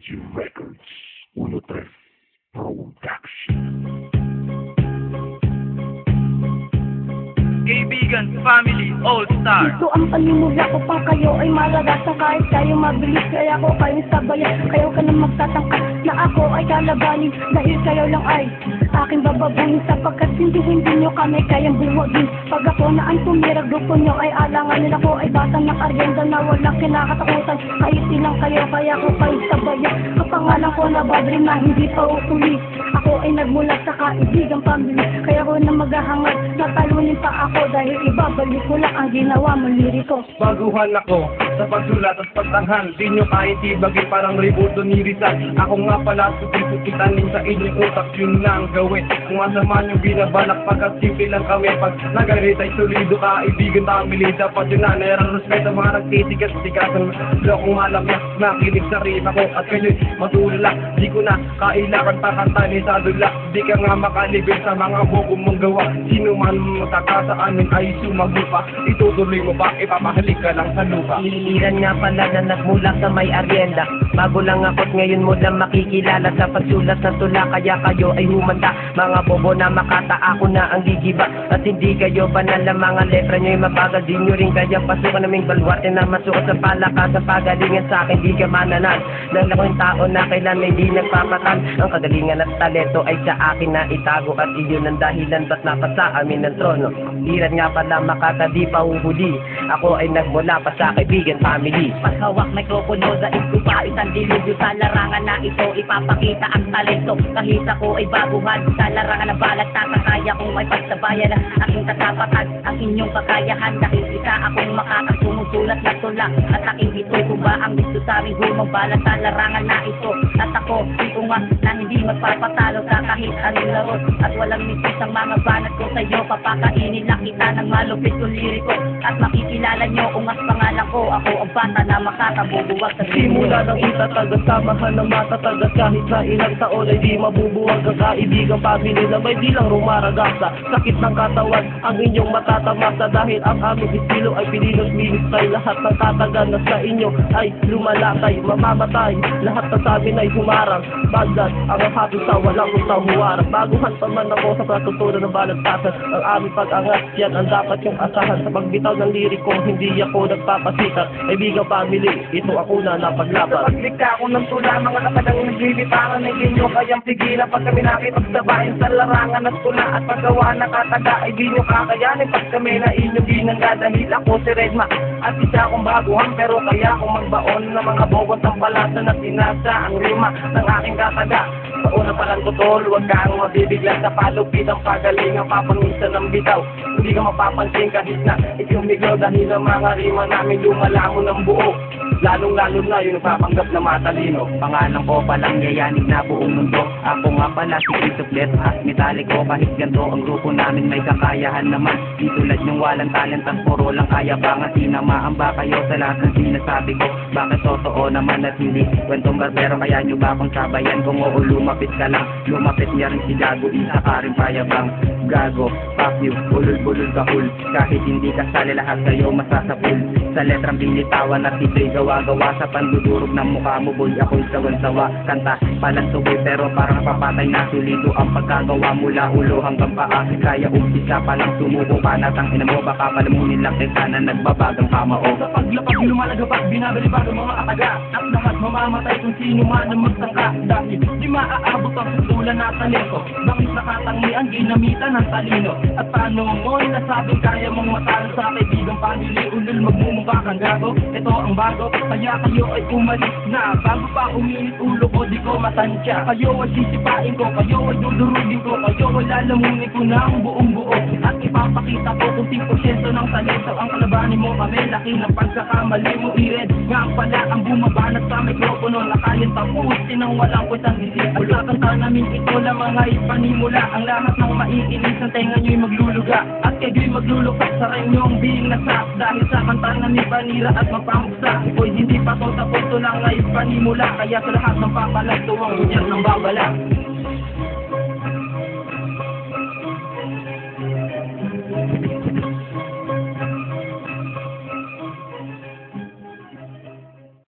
G Records, 103 Production. Kaibigan, family, all-star. Ito ang panimula ko pang kayo ay malagasa. Kahit tayo mabilis kaya ko kayo sabayan. Kayo ka na magtatangka na ako ay kalabanin. Dahil kayo lang ay aking bababuhin. Sapagkat hindi nyo kami kayang buwagin. Pag ako na ang tumira, grupo nyo ay alanganin. Ako ay bata ng aryenda na walang kinakatakutan. Kahit ilang kayo kaya ko kayo sabayan. Kapangalan ko na badri na hindi pa ukuli. Ako ay nagmula sa kaibigan pamilya. Kaya ko na maghahangad na talunin pa ako. Dahil ibabalik ko lang ang ginawa mo liriko. Baguhan ako sa pagsulat at pagtanghal. Di nyo kahit ibagay parang ributo ni Rizal. Ako nga pala suti-sukitanin sa inyong utak. Yun lang gawin. Kung masama nyo binabalak pagkat simple lang kami. Pag nagalit ay solido kaibigan family. Dapat yun na nare-respeto mga nagtitigas-tigasan. Lokong malamya, makinig sa rima ko. At kayo'y matulala. Di ko na kailangan pakanta ni Sadula. Di ka nga makalibig sa mga buko mong gawa. Sino man magkakasa amin ay sumagupa. Itutuloy mo ba? Ipapahalik ka lang sa lupa. Iliran nga pala na nagmula sa may aryenda. Bago lang ako't ngayon mo lang makikilala sa pagsulat ng tula. Kaya kayo ay humanda. Mga bobo na makata, ako na ang gigiba. At hindi kayo banal na mga letra nyo'y mabagal. Di nyo rin kaya pasukan naming balwarte na masukat sa palaka. Sa pagalingan sa akin di ka mananan. Nang laking tao na kailan may di nagpapatan. Ang kagalingan at talento ay sa akin na itago. At iyon ang dahilan ba't napasa amin ng trono. Liran nga pala makata di pa uhuli. Ako ay nagmula pa sa kaibigan family. Paghawak mikropono sa ko pa isang dilugyo sa larangan na ito. Ipapakita ang talento. Kahit ako ay baguhan sa larangan na balat. Kaya kong may pagsabayan ang aking katapatan, ang inyong kakayahan. Dahil isa akong makakasumusulat na tula. At aking ito ba ang gusto sa aming gumang balat sa larangan na ito. At ako, iungas na hindi magpapatalo sa kahit anong laro. At walang misis ang mga banat ko sa'yo. Papakainin lang kita ng malupit kong liriko. At makikilala nyo ungas pangalan ko. Ako ang bata na makakabubuwag sa Simula ng itatag at samahan ng matatag. At kahit sa ilang taon ay di mabubuwag ang kaibigan family na may bilang rumaragasa. Sakit ng katawan ang inyong matatamasa. Dahil ang aming estilo ay pinilos-milis tayo. Lahat ng tatagan na sa inyo ay lumalakay, mamamatay. Lahat na sa amin ay humarang. Bagdad ang happy sa walang usang huwarang. Baguhan pa man ako sa patutunan ng balagtasan. Ang aming pag-angat, yan ang dapat yung asahan. Sa pagbitaw ng liriko, hindi ako nagpapasikat. Kaibigan family, ito ako na napaglaban. Sa paglikha ko ng tula, mga kapadang nagliliparan. Hindi nyo kayang pigilan pag kami nakipagsabayan sa larangan at tula. At paggawa na kataga, ay di nyo kakayanin. Pag kami na inyong ginangga, dahil ako si Redma. At isa akong baguhan, pero kaya akong magbaon ng mga bobot ng palasa na sinasa ang rima ng aking kataga. Sa una palang tutol, huwag kang mabibigla sa palupit ang pagaling ang papangisan ng bitaw. Hindi ka mapapansin kahit na ikiumigaw dahil ang mga rima namin lumalamon ng buo. Lalong-lalo na yung papanggap na matalino. Pangalan ko palang yayanig na buong mundo. Ako nga pala si Christopher at Metallico. Kahit ganito ang grupo namin may kakayahan naman. Di tulad yung walang talent at puro lang kaya bangat. Tinamaan ba kayo sa lahat ng sinasabi ko? Bakit totoo naman at hindi kwentong barbero? Kaya nyo ba akong sabayan? Kung oo lumapit ka lang, lumapit niya rin si Gago. Isa ka rin payabang gago, fuck you, bulol-bulol kahul. Kahit hindi kasali lahat kayo masasapul. Sa letrang binitawan at ito'y gawa-gawa. Sa pandudurog ng mukha mo boy, ako'y sawan-sawa. Kanta palang tuboy pero parang papatay na sulito. Ang pagkagawa mula ulo hanggang paa. Kaya umpisa palang sumuko ka na tang ina mo. Baka palamunin lang kay sana nagbabagang pamao. Sa paglapag lumalagapag, binabalibago mga kataga. At lahat mamamatay kung sino man ang magtangka. Dahil di maaabot ang susulan na talento. Bakit nakatangi ang ginamitan ng talino? At paano mo nasabing kaya mong matalo sa kaibigang family? Ulul magmumukha kang gago. Ito ang bago, kaya kayo ay umalis na. Bago pa uminit ulo ko, di ko matansya. Kayo ay sisipain ko, kayo ay dudurugin ko. Kayo ay lalamunin ko ng buong buo. At ipapakita ko kung 10% ng talento ang kalabanin mo kami. Laki ng pagkakamali mo, ired nga pala ang bumabanat sa mikropono. Nakayin tapusin ng walang kwentang disipulo. At sa kanta namin ito lang mga ipanimula. Ang lahat ng maiinis ng tenga nyo'y magluluga. At kayo'y maglulukat sa renyong being nasa. Dahil sa kanta namin panira at mapamuksa. Oy hindi pa to tapos to lang ay panimula. Kaya sa lahat ng papalag tuwang udyang ng babala.